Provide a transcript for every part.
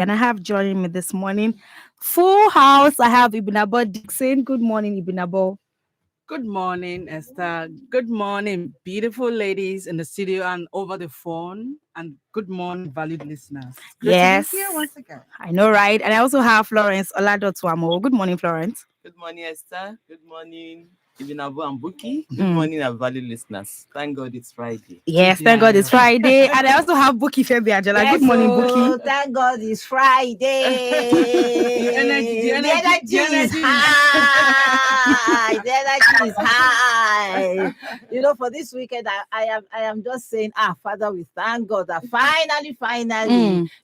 And I have joining me this morning, full house. I have Ibinabo Dixon. Good morning, Ibinabo. Good morning, Esther. Good morning, beautiful ladies in the studio and over the phone. And good morning, valued listeners. Good to be Yes, here once again. I know, right? And I also have Florence Oladotuamo. Good morning, Florence. Good morning, Esther. Good morning, Ibinabu and Buki. Good Mm. morning, our valued listeners. Thank God it's Friday. Yes, thank God it's Friday. And I also have Buki Febi Angela. Good morning, Buki. Thank God it's Friday. The energy is high. The energy is high. For this weekend, I am just saying, Father, we thank God that finally,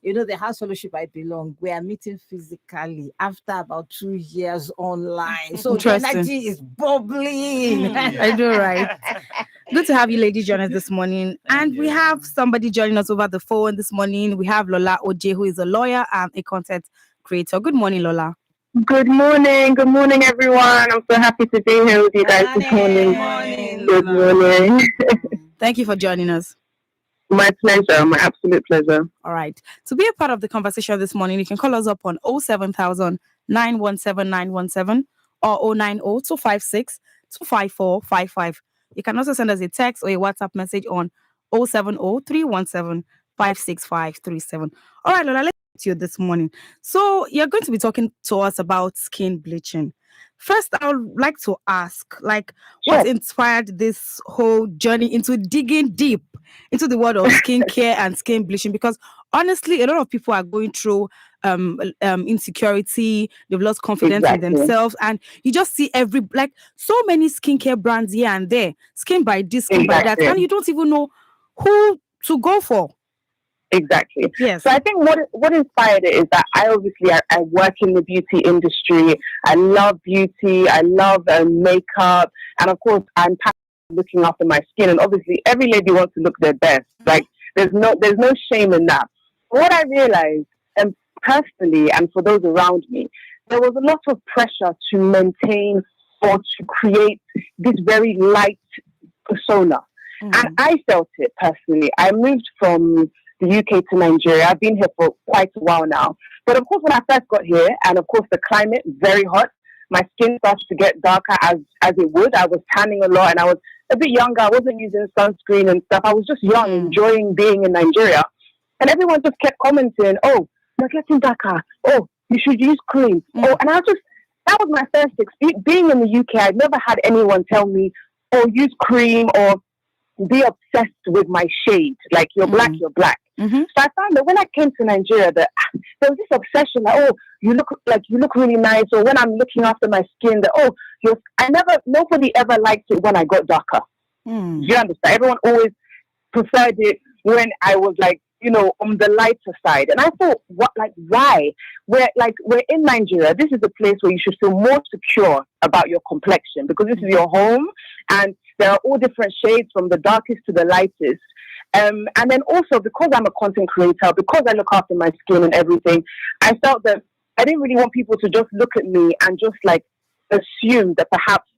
the house fellowship I belong, we are meeting physically after about 2 years online. So the Interesting. energy is bubbling. I know, right? Good to have you ladies join us this morning. And we have somebody joining us over the phone this morning. We have Lola Oje, who is a lawyer and a content creator. Good morning, Lola. Good morning. Good morning, everyone. I'm so happy to be here with you guys this morning. Good morning. Thank you for joining us. My pleasure. My absolute pleasure. All right. To be a part of the conversation this morning, you can call us up on 07000 917 917 or 090 256 25455. You can also send us a text or a WhatsApp message on 070 317 56537. All right, Lola, let's get to you this morning. So, you're going to be talking to us about skin bleaching. First, I would like to ask, what inspired this whole journey into digging deep into the world of skincare and skin bleaching? Because honestly, a lot of people are going through insecurity. They've lost confidence in themselves, and you just see so many skincare brands here and there, skin by this, skin by that, and you don't even know who to go for. Exactly. Yes. So I think what inspired it is that I work in the beauty industry. I love beauty. I love makeup, and of course I'm passionate about looking after my skin. And obviously every lady wants to look their best. Like there's no shame in that. What I realized, personally, and for those around me, there was a lot of pressure to maintain or to create this very light persona. And I felt it personally. I moved from the UK to Nigeria. I've been here for quite a while now. But of course, when I first got here, and of course the climate, very hot, my skin started to get darker as it would. I was tanning a lot and I was a bit younger. I wasn't using sunscreen and stuff. I was just young, enjoying being in Nigeria. And everyone just kept commenting, oh, you're getting darker. Oh, you should use cream. Oh, and that was my first experience. Being in the UK, I'd never had anyone tell me, oh, use cream or be obsessed with my shade. Like, you're black, you're black. So I found that when I came to Nigeria, that there was this obsession that, oh, you look really nice. Or when I'm looking after my skin, that, nobody ever liked it when I got darker. Do you understand? Everyone always preferred it when I was on the lighter side. And I thought, why? We're in Nigeria. This is a place where you should feel more secure about your complexion because this is your home and there are all different shades from the darkest to the lightest. And then also because I'm a content creator, because I look after my skin and everything, I felt that I didn't really want people to just look at me and just assume that perhaps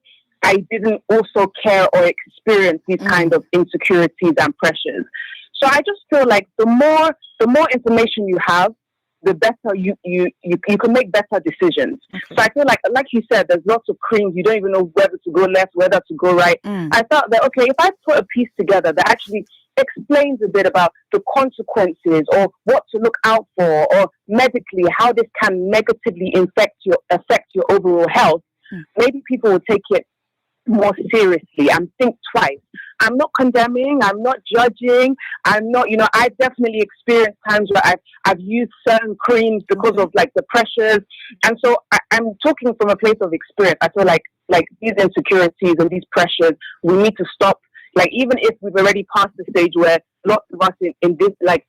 I didn't also care or experience these kind of insecurities and pressures. So I just feel like the more information you have, the better you can make better decisions. Okay. So I feel like you said, there's lots of creams. You don't even know whether to go left, whether to go right. I felt that, okay, if I put a piece together that actually explains a bit about the consequences or what to look out for or medically how this can negatively affect your overall health, maybe people will take it more seriously and think twice. I'm not condemning, I'm not judging, I'm not, I've definitely experienced times where I've used certain creams because of the pressures. And so I'm talking from a place of experience. I feel like these insecurities and these pressures, we need to stop. Even if we've already passed the stage where lots of us in this, at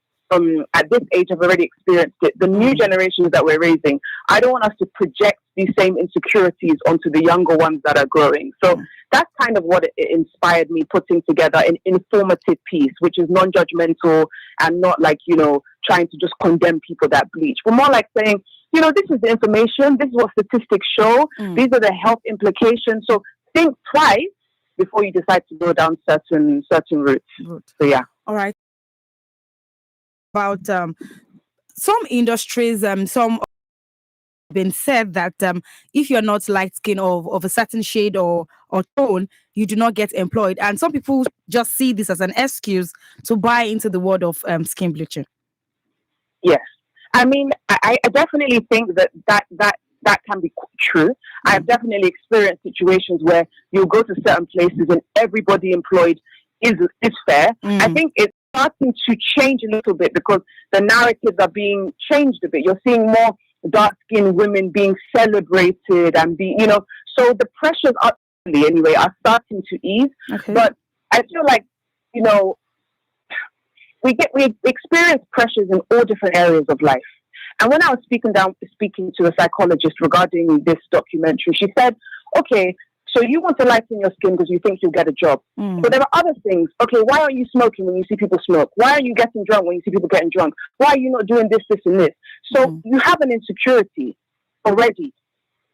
this age have already experienced it, the new generations that we're raising, I don't want us to project these same insecurities onto the younger ones that are growing. So that's kind of what it inspired me putting together an informative piece, which is non-judgmental and not trying to just condemn people that bleach, but more like saying, this is the information, this is what statistics show, these are the health implications. So think twice before you decide to go down certain routes. So yeah. All right. About some industries, some been said that if you're not light skin of a certain shade or tone, you do not get employed. And some people just see this as an excuse to buy into the world of skin bleaching. Yes. I mean, I definitely think that can be true. I've definitely experienced situations where you'll go to certain places and everybody employed is fair. I think it's starting to change a little bit because the narratives are being changed a bit. You're seeing more dark-skinned women being celebrated and so the pressures are starting to ease. Okay. But I feel like, we experience pressures in all different areas of life. And when I was speaking to a psychologist regarding this documentary, she said, okay, so you want to lighten your skin because you think you'll get a job. But there are other things. Okay, why aren't you smoking when you see people smoke? Why are you getting drunk when you see people getting drunk? Why are you not doing this, this, and this? So you have an insecurity already.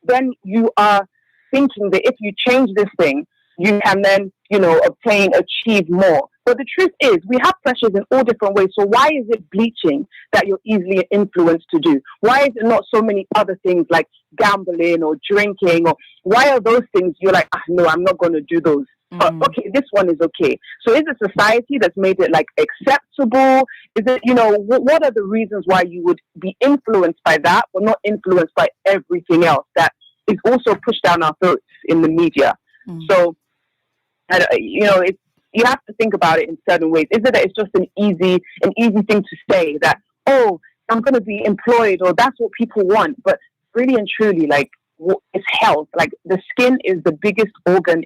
Then you are thinking that if you change this thing, you can then, achieve more. But the truth is, we have pressures in all different ways. So why is it bleaching that you're easily influenced to do? Why is it not so many other things like gambling or drinking? Or why are those things you're like, no, I'm not going to do those. But okay, this one is okay. So is it society that's made it like acceptable? Is it, what are the reasons why you would be influenced by that, but not influenced by everything else that is also pushed down our throats in the media? So, you have to think about it in certain ways. Is it that it's just an easy thing to say that, oh, I'm going to be employed, or that's what people want? But really and truly, like, it's health. Like, the skin is the biggest organ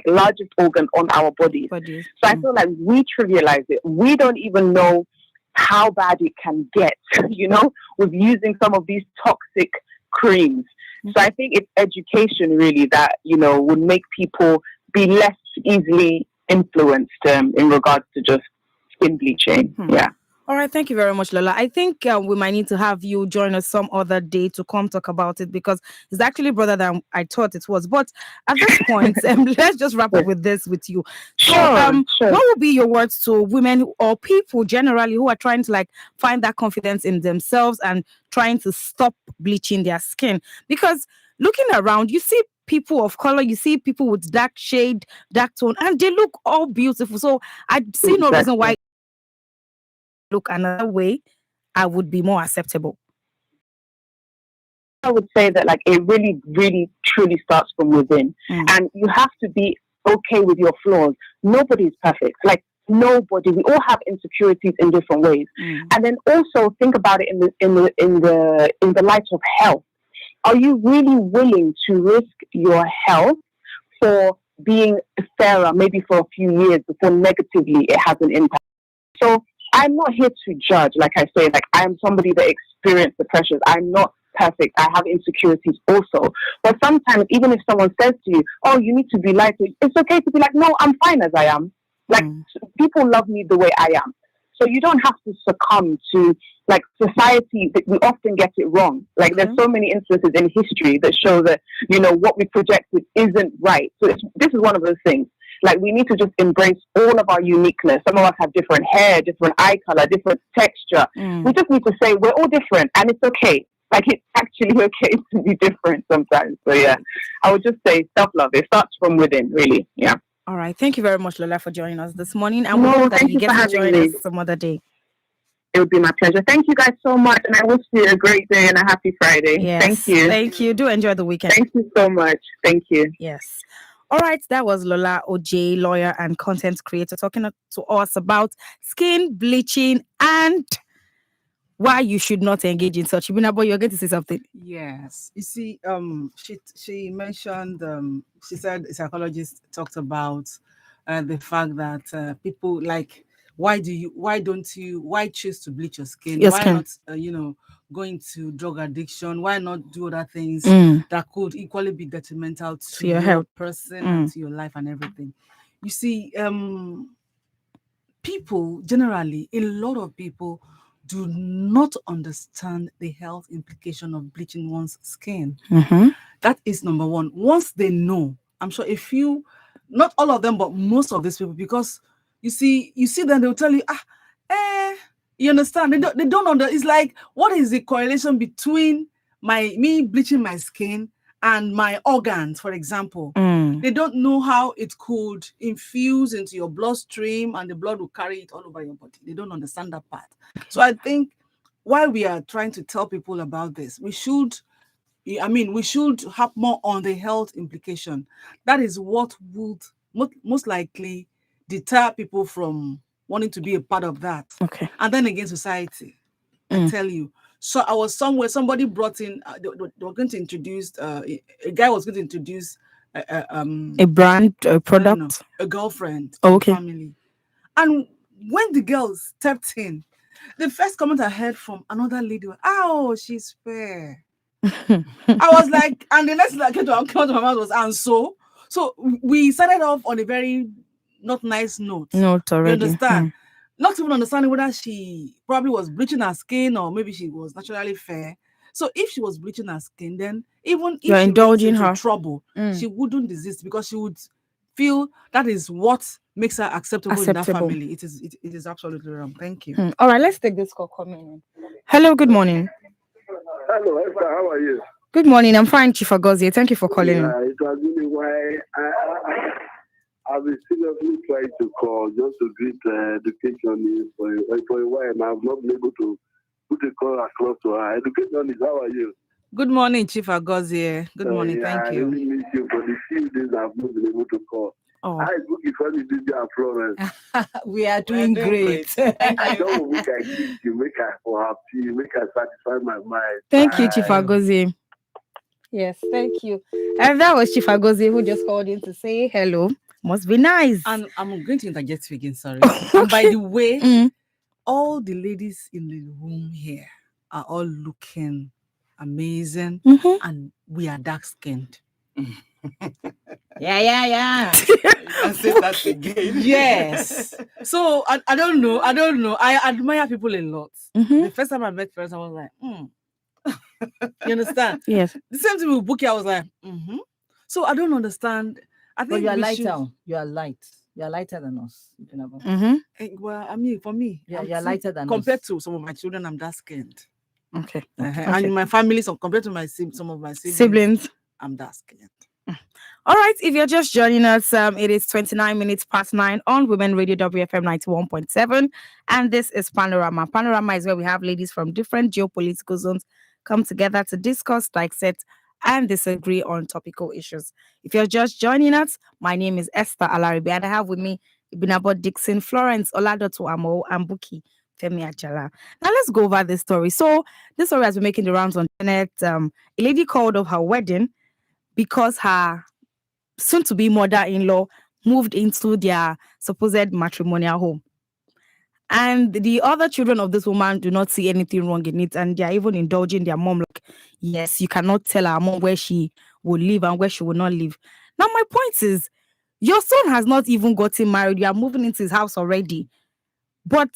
largest organ on our bodies. So I feel like we trivialize it. We don't even know how bad it can get, with using some of these toxic creams. So I think it's education really that, would make people be less easily influenced in regards to just skin bleaching. Yeah. All right, thank you very much, Lola. I think we might need to have you join us some other day to come talk about it because it's actually broader than I thought it was. But at this point, let's just wrap up with this with you. So, Sure. what would be your words to women or people generally who are trying to find that confidence in themselves and trying to stop bleaching their skin? Because looking around, you see people of color, you see people with dark shade, dark tone, and they look all beautiful. So I see no reason why look another way I would be more acceptable. I would say that it really, really, truly starts from within, and you have to be okay with your flaws. Nobody is perfect. Nobody. We all have insecurities in different ways, and then also think about it in the light of health. Are you really willing to risk your health for being fairer, maybe for a few years before negatively it has an impact? So I'm not here to judge, like I say, I'm somebody that experienced the pressures. I'm not perfect. I have insecurities also. But sometimes, even if someone says to you, oh, you need to be lighter, it's okay to be like, no, I'm fine as I am. People love me the way I am. So you don't have to succumb to society that we often get it wrong. There's so many instances in history that show that, what we projected isn't right. So this is one of those things. We need to just embrace all of our uniqueness. Some of us have different hair, different eye color, different texture. We just need to say we're all different and it's okay. It's actually okay to be different sometimes. So yeah, I would just say self-love. It starts from within, really. Yeah. All right. Thank you very much, Lola, for joining us this morning. And we hope that you get to join us some other day. It would be my pleasure. Thank you guys so much. And I wish you a great day and a happy Friday. Yes. Thank you. Thank you. Do enjoy the weekend. Thank you so much. Thank you. Yes. All right, that was Lola OJ, lawyer and content creator, talking to us about skin bleaching and why you should not engage in such. Ibinabo, you're going to say something. Yes. You see, she mentioned, she said a psychologist talked about the fact that people why choose to bleach your skin? Why not, go into drug addiction? Why not do other things that could equally be detrimental to your health, person and to your life and everything? You see, people generally, a lot of people do not understand the health implication of bleaching one's skin. That is number one. Once they know, I'm sure not all of them, but most of these people, because you see them, they'll tell you, You understand? They don't under. It's like, what is the correlation between me bleaching my skin and my organs, for example? They don't know how it could infuse into your bloodstream and the blood will carry it all over your body. They don't understand that part. So I think while we are trying to tell people about this, we should have more on the health implication. That is what would most likely deter people from wanting to be a part of that. Okay. And then again, society. I tell you. So I was somewhere, somebody brought in, they were going to introduce, a guy was going to introduce a brand, a product? no, a girlfriend Oh, to okay. the family. And when the girl stepped in, the first comment I heard from another lady was, "Oh, she's fair." I was like, and the next thing that came to my mouth was, "And so we started off on a very not nice note." Not already. You understand? Not even understanding whether she probably was bleaching her skin or maybe she was naturally fair. So if she was bleaching her skin, then even if You're she indulging into her. trouble, she wouldn't desist because she would feel that is what makes her acceptable in that family. It is absolutely wrong. Thank you. All right, let's take this call coming in. Hello, good morning. Hello, Esther, how are you? Good morning. I'm fine, Chief Agozie. Thank you for calling in. It was really why I've been seriously trying to call just to greet education for a while, and I've not been able to put a call across to her. Education is, how are you? Good morning, Chief Agozie. Good morning. Thank you. I really miss you for the few days I've not been able to call. Oh. Hi, Bookie, funny DJ and Florence. We are doing great. I don't make I give you, make I for happy, make I satisfy my mind. Thank you, Chief Agozie. Yes, thank you. And that was Chief Agozie who just called in to say hello. Must be nice. And I'm going to interject again, sorry. And by the way, all the ladies in the room here are all looking amazing, and we are dark-skinned. Yeah. I say that again. Yes. So I don't know. I admire people a lot. The first time I met friends, I was like, You understand? Yes. The same thing with Bookie, I was like, So I don't understand. I think But you are we lighter. should- You are light. You are lighter than us. Well, I mean, for me, Yeah, I'm you're still- lighter than compared us. to some of my children, I'm dark skinned. Okay. And in my family, compared to some of my Siblings. I'm dark skinned. All right, if you're just joining us, it is 29 minutes past 9 on Women Radio WFM 91.7, and this is Panorama. Panorama is where we have ladies from different geopolitical zones come together to discuss, dissect, and disagree on topical issues. If you're just joining us, my name is Esther Alaribe, and I have with me Ibinabo Dixon, Florence Oladoto Amo, and Buki Femi Ajala. Now let's go over this story. So this story has been making the rounds on the internet. A lady called off her wedding because her soon-to-be mother-in-law moved into their supposed matrimonial home. And the other children of this woman do not see anything wrong in it. And they are even indulging their mom, like, yes, you cannot tell our mom where she will live and where she will not live. Now, my point is, your son has not even gotten married. You are moving into his house already. But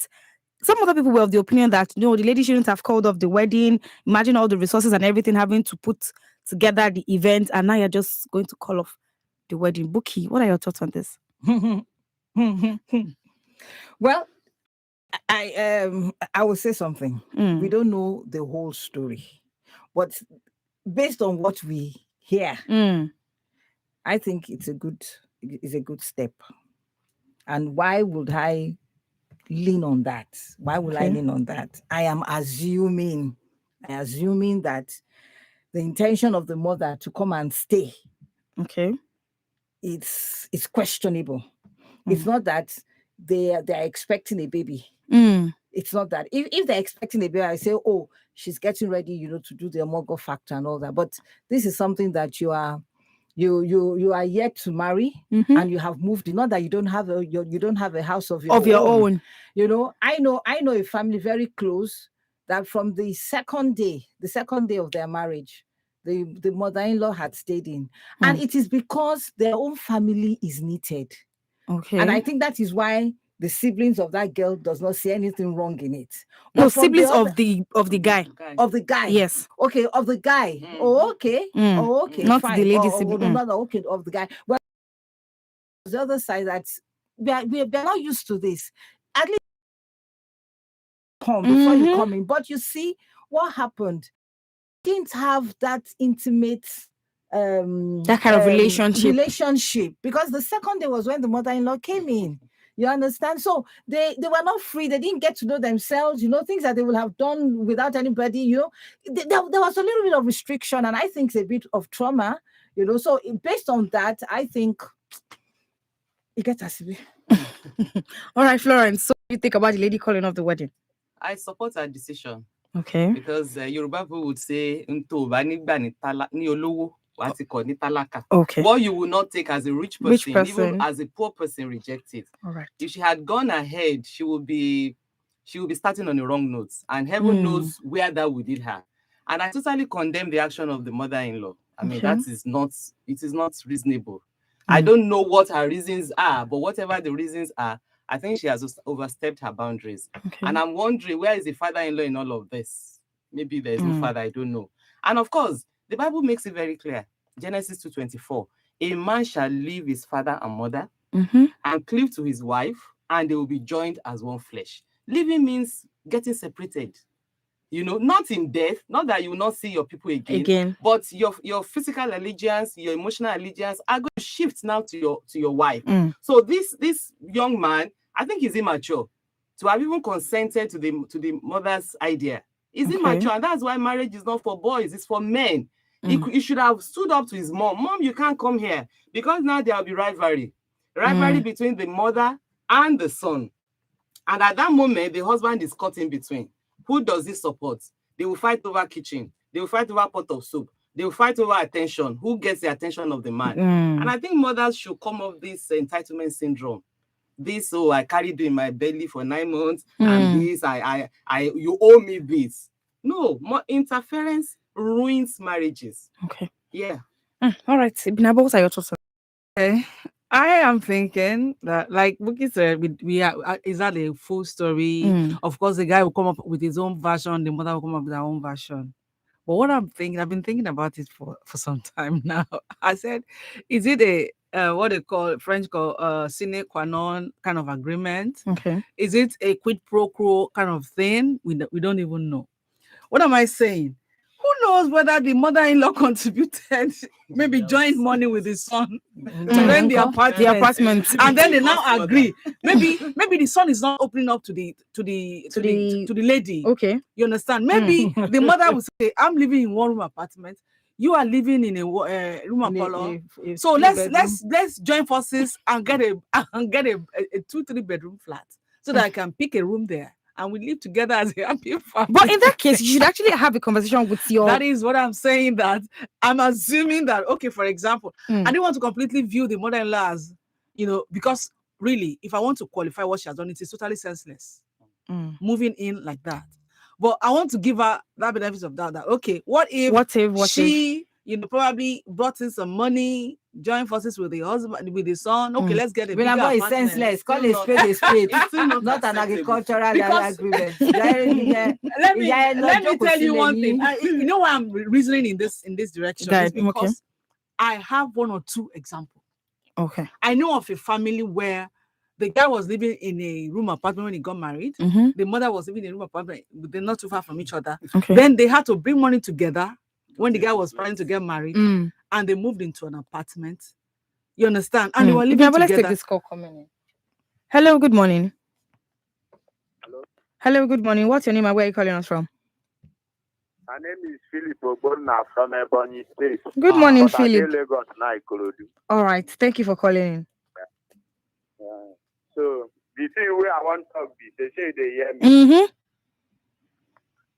some other people were of the opinion that, no, the lady shouldn't have called off the wedding. Imagine all the resources and everything having to put together the event. And now you're just going to call off the wedding. Buki, what are your thoughts on this? Well, I will say something. We don't know the whole story, but based on what we hear, I think it's a good step. And why would I lean on that? Why would I lean on that? I am assuming that the intention of the mother to come and stay, it's questionable. It's not that they're expecting a baby. It's not that. If they're expecting a baby, I say, oh, she's getting ready, to do the Omogo factor and all that. But this is something that you are yet to marry, and you have moved. Not that you don't have a house of your own. I know a family very close that from the second day of their marriage, the mother-in-law had stayed in, and it is because their own family is knitted. Okay. And I think that is why the siblings of that girl does not see anything wrong in it. No, siblings of the guy. Of the guy. Yes. Okay, of the guy. Oh, okay. Oh, okay. Not fine. the lady sibling. No, okay, of the guy. Well, the other side that we are not used to this. At least come before you come in. But you see what happened. Didn't have that intimate that kind of relationship because the second day was when the mother-in-law came in. You understand? So they were not free. They didn't get to know themselves, things that they would have done without anybody, there was a little bit of restriction, and I think it's a bit of trauma, so based on that, I think it gets us. All right, Florence, so what do you think about the lady calling off the wedding? I support her decision. Okay. Because Yoruba people would say, okay. What you will not take as a rich person, even as a poor person, reject it. All right. If she had gone ahead, she will be starting on the wrong notes, and heaven knows where that would lead her. And I totally condemn the action of the mother-in-law. I mean, it is not reasonable. I don't know what her reasons are, but whatever the reasons are, I think she has overstepped her boundaries. Okay. And I'm wondering, where is the father-in-law in all of this? Maybe there's no father, I don't know. And of course, the Bible makes it very clear. Genesis 2:24, a man shall leave his father and mother and cleave to his wife, and they will be joined as one flesh. Living means getting separated. Not in death, not that you will not see your people again. But your physical allegiance, your emotional allegiance are going to shift now to your wife. So this young man, I think he's immature to have even consented to the mother's idea. He's immature, and that's why marriage is not for boys, it's for men. He should have stood up to his mom. Mom, you can't come here, because now there will be rivalry between the mother and the son. And at that moment, the husband is caught in between. Who does he support? They will fight over kitchen. They will fight over pot of soup. They will fight over attention. Who gets the attention of the man? And I think mothers should come off this entitlement syndrome. This, I carried you in my belly for 9 months, and this, you owe me this. No, more interference ruins marriages. Okay. Yeah. All right. Ibinabo, what are your thoughts? Okay. I am thinking that, like Buki said, we are, is that a full story? Of course, the guy will come up with his own version, the mother will come up with her own version. But what I'm thinking, I've been thinking about it for some time now. I said, is it a what they call French call sine qua non kind of agreement? Okay. Is it a quid pro quo kind of thing? We don't even know. What am I saying? Who knows whether the mother-in-law contributed, maybe joined money with his son to rent the apartment, and then they now agree. Maybe the son is not opening up to the lady. Okay, you understand? Maybe the mother will say, "I'm living in one room apartment. You are living in a room of color. So let's join forces and get a 2-3 bedroom flat so that I can pick a room there." And we live together as a happy family. But in that case, you should actually have a conversation with your... That is what I'm saying, that I'm assuming that, okay, for example, I didn't want to completely view the mother-in-law as, because really, if I want to qualify what she has done, it is totally senseless. Moving in like that. But I want to give her that benefit of doubt that, okay, what if she probably brought in some money, join forces with the husband, with the son. Okay, let's get a bigger apartment. Is senseless. Call a spade a spade. Not an agricultural agreement. Let me tell you one thing. You know why I'm reasoning in this direction? Is because I have 1 or 2 examples. Okay. I know of a family where the guy was living in a room apartment when he got married. The mother was living in a room apartment. They're not too far from each other. Okay. Then they had to bring money together when the guy was planning to get married, and they moved into an apartment. You understand? And they were living together. Let's take this call coming in. Hello, good morning. Hello, good morning. What's your name and where are you calling us from? My name is Philip Ogbonna from Ebonyi State. Good morning, Philip. Lagos, all right, thank you for calling in. So the thing where I want to talk is, they say they hear me.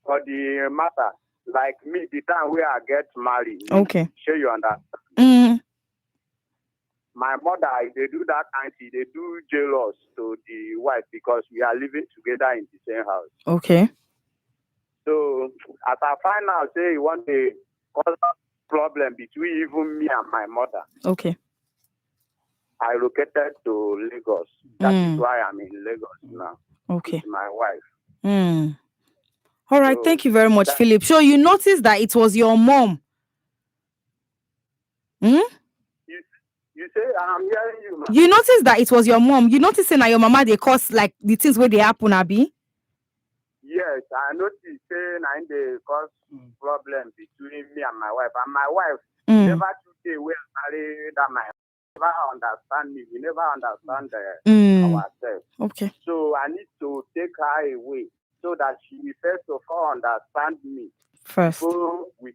For the matter, like me, the time where I get married, okay, sure you understand. My mother, they do that auntie, they do jealous to the wife because we are living together in the same house. Okay. So as I find out, say you want to cause a problem between even me and my mother. Okay. I relocated to Lagos. That is why I'm in Lagos now. Okay. With my wife. All right, thank you very much, Philip. So you noticed that it was your mom. You say, I'm hearing you, man. You noticed that it was your mom. You noticed that your mama, they cause like the things where they happen, Abby? Yes. Yes, I noticed saying I they cause problem between me and my wife. And my wife never today well married that my never understand me. We never understand ourselves. Okay. So I need to take her away so that she will first of all understand me. First. So I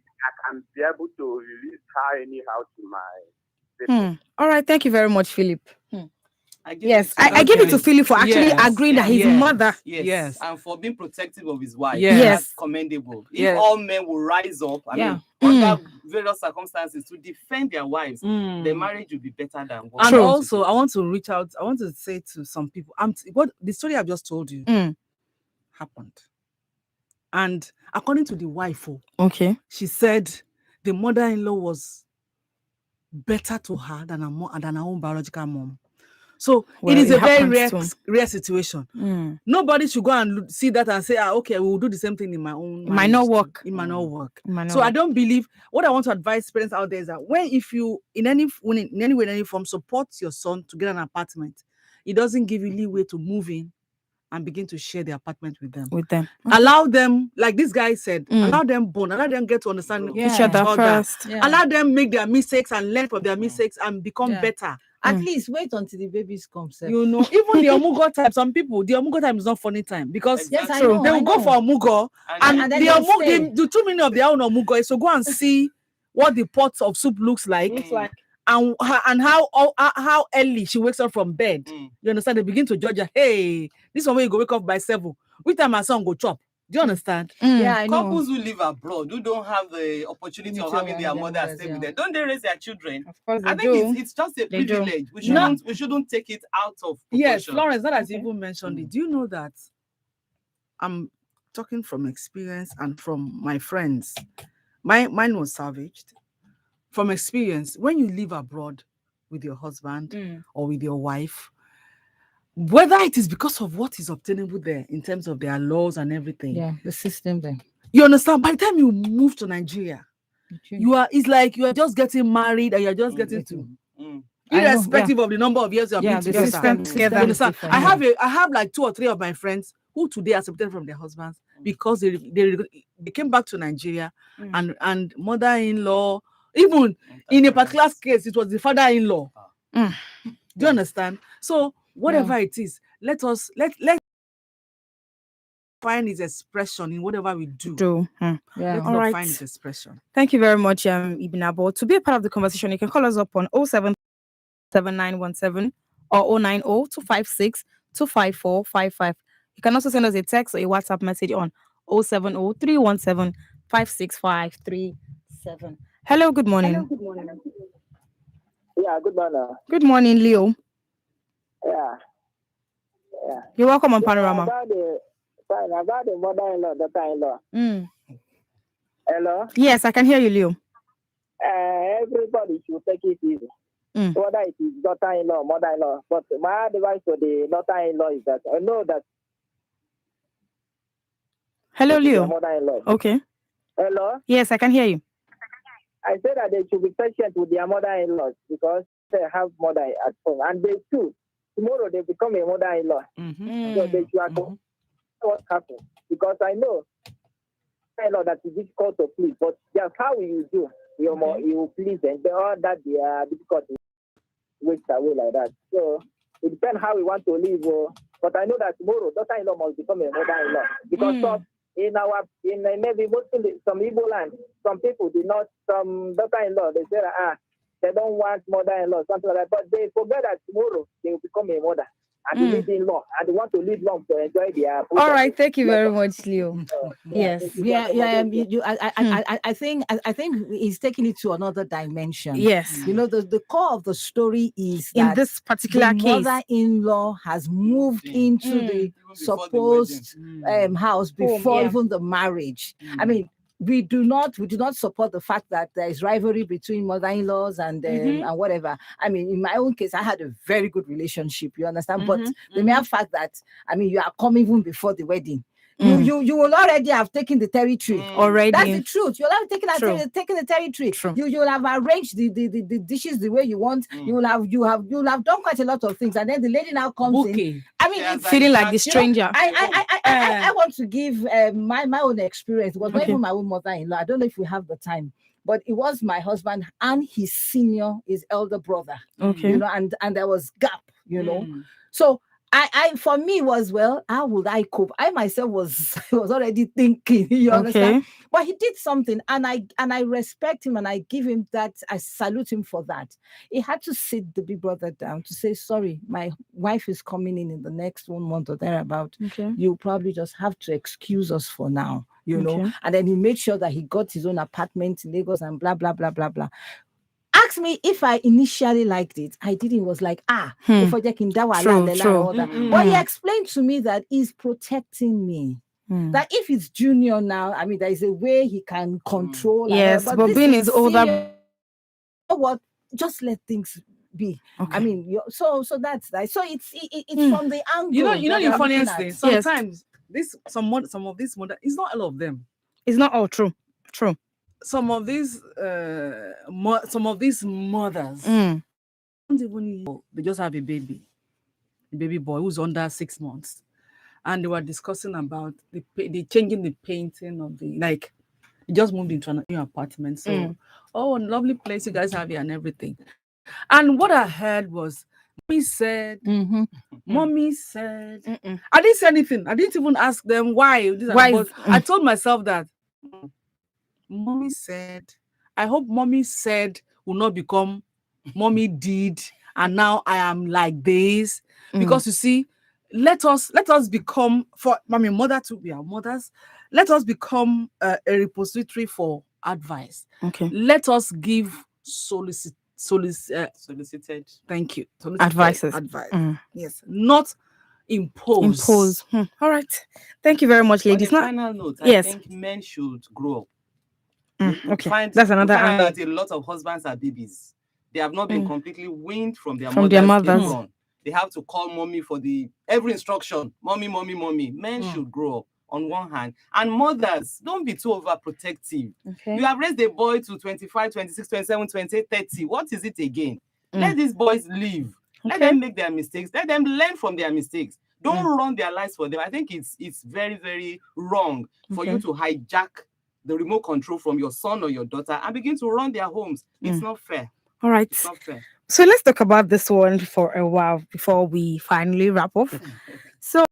can be able to release her anyhow to my people. All right. Thank you very much, Philip. I give Yes, it to I give it to Philip. Philip for actually Yes. agreeing that his Yes. mother. Yes. And for being protective of his wife. Yes. That's commendable. If Yes. all men will rise up, I Yeah. mean, under various circumstances to defend their wives, the marriage will be better than what. And True. also, I want to reach out. I want to say to some people, what the story I've just told you happened. And according to the wife, Okay. she said the mother-in-law was better to her than her own biological mom. So Well, it is it a very happens rare situation. Nobody should go and see that and say, okay, we will do the same thing in my own. It might not work. It might not work. It might not So I work. don't believe. What I want to advise parents out there is that if you in any way, in any form, support your son to get an apartment, it doesn't give you leeway to move in and begin to share the apartment with them. Allow them, like this guy said, allow them bond, allow them get to understand each other first. Yeah. Allow them make their mistakes and learn from their mistakes and become better. At least wait until the babies come. Sir. You know, even the omugo time, some people, the omugo time is not funny time because Yes, I know, they will go for omugo and then the they stay. the 2 minutes of their own omugo is to go and see what the pots of soup looks like. And how early she wakes up from bed. You understand? They begin to judge her. Hey, this one way you go wake up by 7. Which time my son go chop? Do you understand? Yeah, I know. Couples who live abroad who don't have the opportunity of having their mother stay with them, don't they raise their children? Of course I think it's just a privilege. We shouldn't take it out of proportion. Yes, Florence, that has even mentioned it. Do you know that I'm talking from experience and from my friends? Mine was savaged. From experience, when you live abroad with your husband or with your wife, whether it is because of what is obtainable there in terms of their laws and everything, the system there. You understand? By the time you move to Nigeria, it's like you are just getting married and you're just getting to, irrespective of the number of years you have been together. You understand? I have like 2 or 3 of my friends who today are separated from their husbands because they came back to Nigeria and mother-in-law. Even in a particular case, it was the father-in-law. Do you understand? So whatever it is, let find his expression in whatever we do. Let's not find his expression. Thank you very much, Ibn Abo. To be a part of the conversation, you can call us up on 0777917 or 090-256-25455. You can also send us a text or a WhatsApp message on 070-317-56537. Hello, good morning. Yeah, good morning. Good morning, Leo. Yeah. You're welcome on Panorama. About the mother-in-law, daughter-in-law. Hello? Yes, I can hear you, Leo. Everybody should take it easy. Whether it is daughter-in-law, mother-in-law. But my advice for the daughter-in-law is that I know that. Hello, Leo. Mother-in-law. Okay. Hello? Yes, I can hear you. I said that they should be patient with their mother-in-laws because they have mother at home. And they too, tomorrow they become a mother-in-law. So they should know what happens. Because I know that is difficult to please, but just how you do, you will please them. All that they are difficult to waste away like that. So it depends how we want to live. But I know that tomorrow daughter-in-law must become a mother-in-law. Because in maybe mostly some Igbo land, some people do not, some daughter-in-law, they say they don't want mother-in-law, something like that. But they forget that tomorrow they will become a mother and they live in long and they want to live long to enjoy their. All right, thank you very much, Leo. Yes. I think he's taking it to another dimension. Yes. You know, the core of the story is in that this particular the case, mother-in-law has moved into the supposed house before even the marriage. I mean, we do not support the fact that there is rivalry between mother-in-laws and whatever. I mean, in my own case, I had a very good relationship. You understand? But the mere fact that you are coming even before the wedding, You will already have taken the territory. Already. That's the truth. You'll have taken the territory. True. You will have arranged the dishes the way you want. You'll have done quite a lot of things, and then the lady now comes in. I mean, it's feeling like the stranger. I want to give my own experience. It was not even my own mother-in-law. I don't know if we have the time, but it was my husband and his elder brother. Okay. You know, and there was gap. You know, so. I for me was, well, how would I cope? I myself was already thinking, you understand? But he did something, and I respect him, and I give him that. I salute him for that. He had to sit the big brother down to say, sorry, my wife is coming in the next 1 month or thereabout. You probably just have to excuse us for now, you know. And then he made sure that he got his own apartment in Lagos and blah blah blah blah blah. Asked me if I initially liked it. I didn't. Was like, before True. But he explained to me that he's protecting me. That if it's junior now, I mean, there is a way he can control. Yes, but being his older, you know what? Just let things be. I mean, so that's that. So it's from the angle. You know the funniest thing. Sometimes some of these mother, it's not all of them. It's not all true. Some of these mothers don't even know, they just have a baby boy who's under 6 months, and they were discussing about the changing the painting of the, like, he just moved into a new apartment, so lovely place you guys have here and everything. And what I heard was mommy said I didn't say anything. I didn't even ask them why. I told myself that mommy said, I hope mommy said will not become mommy did, and now I am like this. Because you see, let us become, for mommy mother to be our mothers, let us become a repository for advice. Let us give solicited thank you. Advice. Yes, not impose. All right. Thank you very much, ladies. On a final note, I think men should grow up. That's another angle. That a lot of husbands are babies. They have not been completely weaned from their mothers. They have to call mommy for every instruction. Mommy. Men should grow up on one hand. And mothers, don't be too overprotective. You have raised a boy to 25, 26, 27, 28, 30. What is it again? Let these boys live. Let them make their mistakes. Let them learn from their mistakes. Don't run their lives for them. I think it's very, very wrong for you to hijack the remote control from your son or your daughter and begin to run their homes. It's not fair. All right. It's not fair. So let's talk about this one for a while before we finally wrap up. So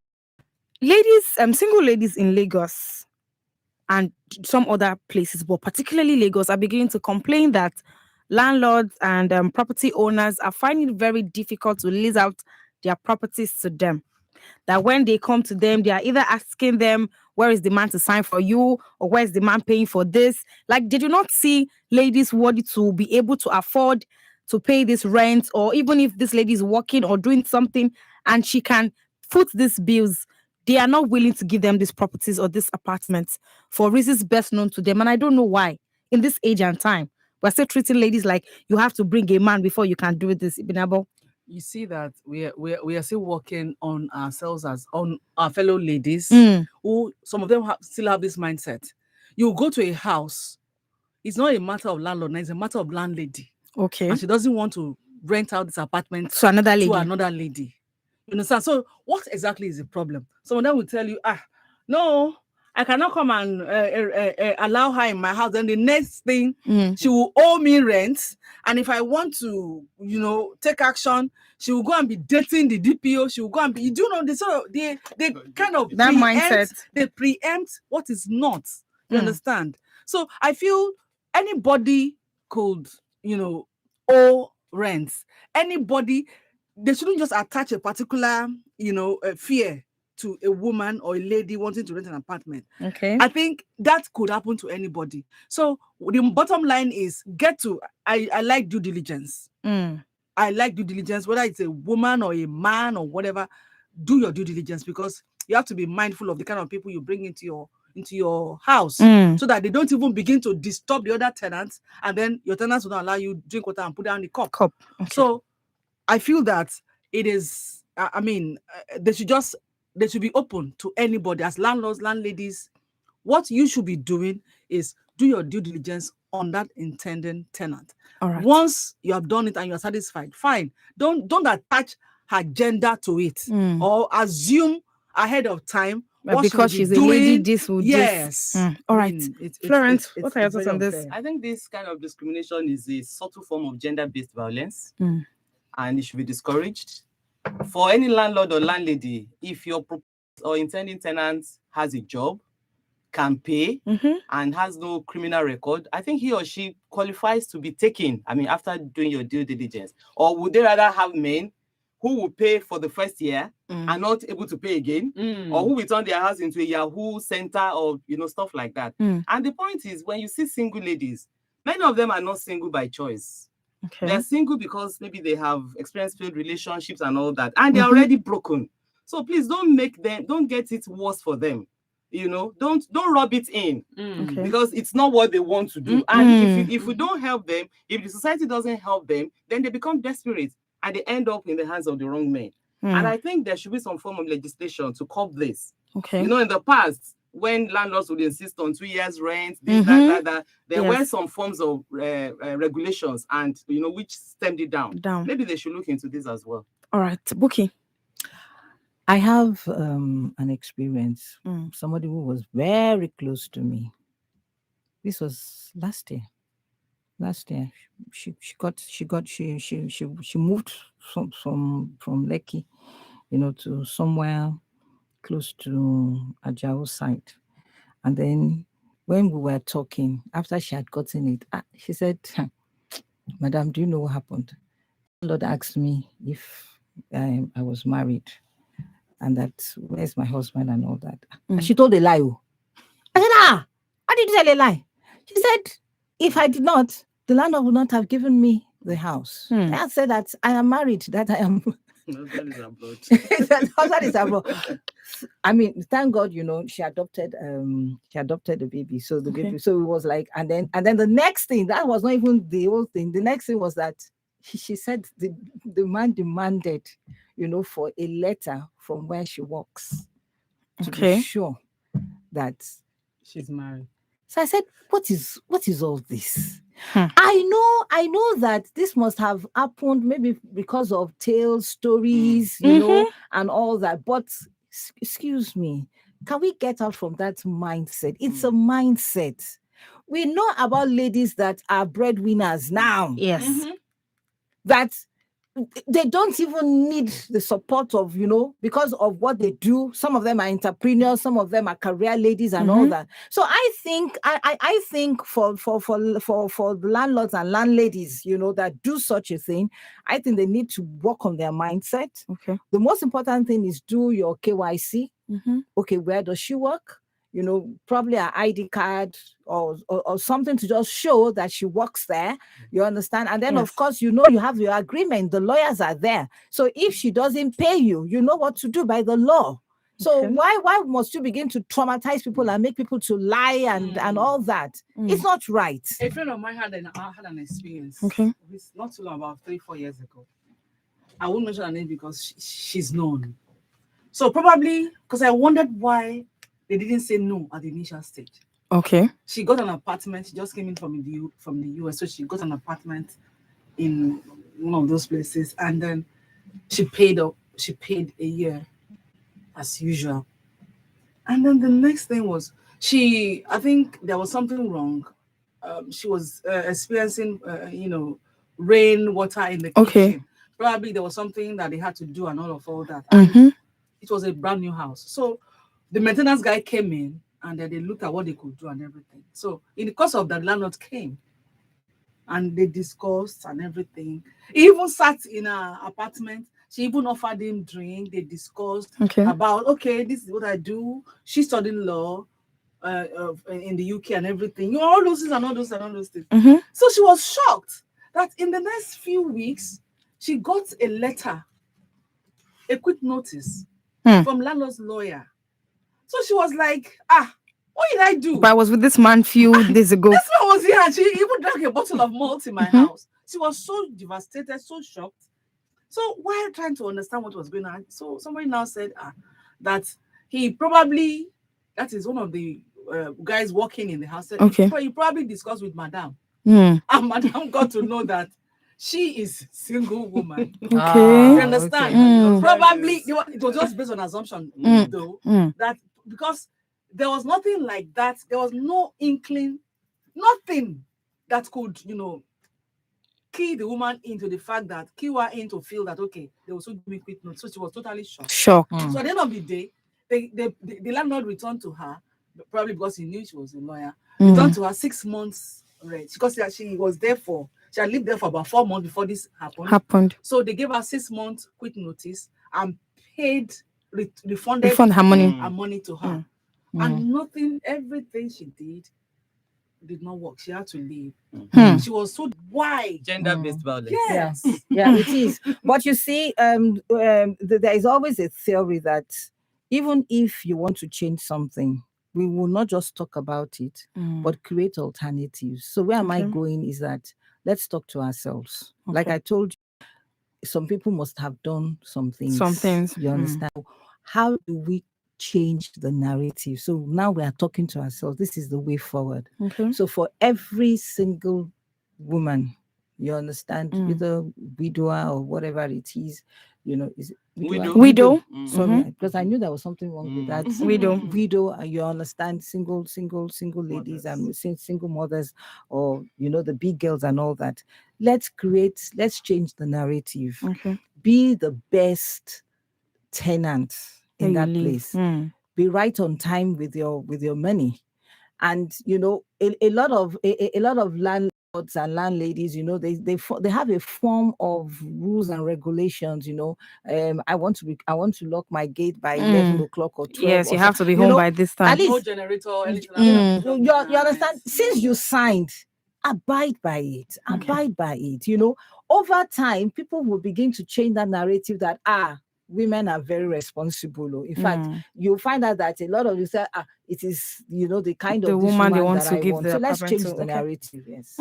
ladies, single ladies in Lagos and some other places, but particularly Lagos, are beginning to complain that landlords and property owners are finding it very difficult to lease out their properties to them. That when they come to them, they are either asking them, where is the man to sign for you? Or where is the man paying for this? Like, they do not see ladies worthy to be able to afford to pay this rent, or even if this lady is working or doing something and she can foot these bills, they are not willing to give them these properties or these apartments for reasons best known to them. And I don't know why in this age and time, we're still treating ladies like you have to bring a man before you can do this. Ibinabo. You see that we are still working on ourselves as on our fellow ladies who some of them still have this mindset. You go to a house, it's not a matter of landlord, it's a matter of landlady. Okay. And she doesn't want to rent out this apartment to another lady. You understand? So what exactly is the problem? Some of them will tell you, no, I cannot come and allow her in my house. Then the next thing, she will owe me rent. And if I want to, take action, she will go and be dating the DPO. She will go and be, they kind of that mindset. They preempt what is not. You understand? So I feel anybody could, owe rents. Anybody, they shouldn't just attach a particular, fear to a woman or a lady wanting to rent an apartment. Okay. I think that could happen to anybody. So the bottom line is I like due diligence. I like due diligence, whether it's a woman or a man or whatever, do your due diligence, because you have to be mindful of the kind of people you bring into your house so that they don't even begin to disturb the other tenants, and then your tenants will not allow you drink water and put down the cup. Okay. So I feel that it is, they should just they should be open to anybody as landlords, landladies. What you should be doing is do your due diligence on that intending tenant. All right. Once you have done it and you're satisfied, fine. Don't attach her gender to it or assume ahead of time what because she will she's be a doing. lady, this will Yes. All right. Florence, what are your thoughts on this? I think this kind of discrimination is a subtle form of gender-based violence, and it should be discouraged. For any landlord or landlady, if your proposed or intending tenant has a job, can pay, and has no criminal record, I think he or she qualifies to be taken. I mean, after doing your due diligence. Or would they rather have men who will pay for the first year and not able to pay again, or who will turn their house into a Yahoo center or stuff like that? And the point is, when you see single ladies, many of them are not single by choice. Okay. They're single because maybe they have experienced failed relationships and all that, and they're already broken. So please don't get it worse for them. Don't rub it in, because it's not what they want to do. And if we don't help them, if the society doesn't help them, then they become desperate and they end up in the hands of the wrong men. And I think there should be some form of legislation to curb this. Okay. In the past, when landlords would insist on 2 years rent, this, that, there were some forms of regulations, and which stemmed it down. Maybe they should look into this as well. All right, Buki. I have an experience. Somebody who was very close to me. This was last year. She moved from Lekki, to somewhere close to Ajao site. And then when we were talking, after she had gotten it, she said, "Madam, do you know what happened?" The Lord asked me if I was married, and that where's my husband and all that. And she told a lie. I said, why did you tell a lie? She said, if I did not, the landlord would not have given me the house. I said that I am married, that I am. Husband is abroad. I mean, thank God, she adopted the baby. So the baby, so it was like, and then the next thing, that was not even the whole thing. The next thing was that she said the man demanded, for a letter from where she works to be sure that she's married. So I said, what is all this? I know that this must have happened maybe because of tales, stories, and all that. But excuse me, can we get out from that mindset? It's a mindset. We know about ladies that are breadwinners now. Yes. That they don't even need the support of, because of what they do. Some of them are entrepreneurs, some of them are career ladies and all that. So I think for the landlords and landladies, that do such a thing, I think they need to work on their mindset. Okay. The most important thing is do your KYC. Okay, where does she work? Probably an ID card or something to just show that she works there. You understand? And then, of course, you have your agreement. The lawyers are there. So if she doesn't pay you, you know what to do by the law. So why must you begin to traumatize people and make people to lie and all that? It's not right. A friend of mine had an experience. Okay. It's not too long, about 3-4 years ago. I won't mention her name because she's known. So probably because I wondered why they didn't say no at the initial stage. Okay. She got an apartment. She just came in from the US, so she got an apartment in one of those places, and then she paid up. She paid a year, as usual. And then the next thing was I think there was something wrong. She was experiencing, rain water in the kitchen. Probably there was something that they had to do and all that. And it was a brand new house, so the maintenance guy came in and then they looked at what they could do and everything. So in the course of that, landlord came and they discussed and everything. He even sat in her apartment. She even offered him drink. They discussed about, this is what I do. She's studying law in the UK and everything. All those things and all those things. So she was shocked that in the next few weeks, she got a letter, a quick notice from landlord's lawyer. So she was like, what did I do? But I was with this man few days ago. This man was here and she even drank a bottle of malt in my house. She was so devastated, so shocked. So while trying to understand what was going on, so somebody now said, that he probably, that is one of the guys working in the house. Okay. He probably discussed with Madam. Mm. And Madam got to know that she is single woman. Okay. You understand? Mm. Probably it was just based on assumption, though, that because there was nothing like that. There was no inkling, nothing that could, key the woman into the fact that key her in to feel that okay, they will soon give me quick note. So she was totally shocked. Shocked. So at the end of the day, the landlord returned to her, probably because he knew she was a lawyer, returned to her 6 months rent because she had lived there for about 4 months before this happened. So they gave her 6 months quick notice and paid refunded her money. Her money to her. And everything she did not work. She had to leave. She was so why gender-based violence. Yes. Yeah, it is. But you see, there is always a theory that even if you want to change something, we will not just talk about it, but create alternatives. So where am I going is that let's talk to ourselves. Like I told you, some people must have done some things. You understand? How do we change the narrative? So now we are talking to ourselves. This is the way forward. So for every single woman, you understand, either widower or whatever it is, is widow. Sorry, because I knew there was something wrong with that. Widow, you understand, single ladies and single mothers, or the big girls and all that. Let's change the narrative. Be the best tenant in that place. Be right on time with your money. And a lot of landlords and landladies, they have a form of rules and regulations. I want to lock my gate by 11 o'clock or 12. Yes, you have to be home by this time. At least no generator, anything. You understand? Since you signed, abide by it. Abide by it. Over time, people will begin to change that narrative that women are very responsible. In fact, you'll find out that a lot of you say, it is, the kind of woman they want that to I give want. the So let's change apartment the narrative. Yes.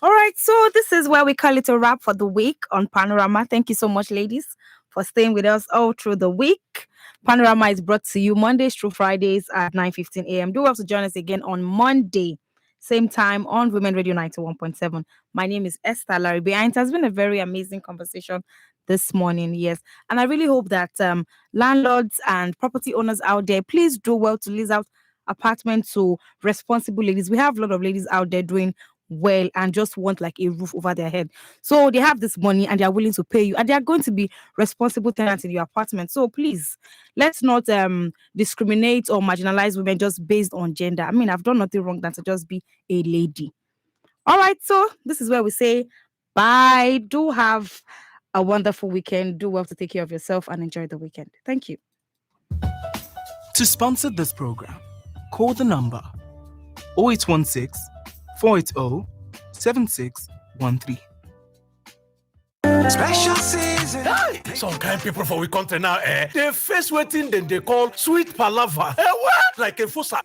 All right. So this is where we call it a wrap for the week on Panorama. Thank you so much, ladies, for staying with us all through the week. Panorama is brought to you Mondays through Fridays at 9:15 a.m. Do have to join us again on Monday, same time on Women Radio 91.7. My name is Esther Laribe, and it has been a very amazing conversation this morning. Yes. And I really hope that landlords and property owners out there, please do well to lease out apartments to responsible ladies. We have a lot of ladies out there doing well and just want like a roof over their head. So they have this money and they are willing to pay you, and they are going to be responsible tenants in your apartment. So please, let's not discriminate or marginalize women just based on gender. I mean, I've done nothing wrong than to just be a lady. All right, so this is where we say bye. Do have a wonderful weekend. Do well to take care of yourself and enjoy the weekend. Thank you. To sponsor this program, call the number 0816 480 7613. Special season. Hey, some kind people for we country now, they face waiting, then they call sweet palava. What? Like a fossa.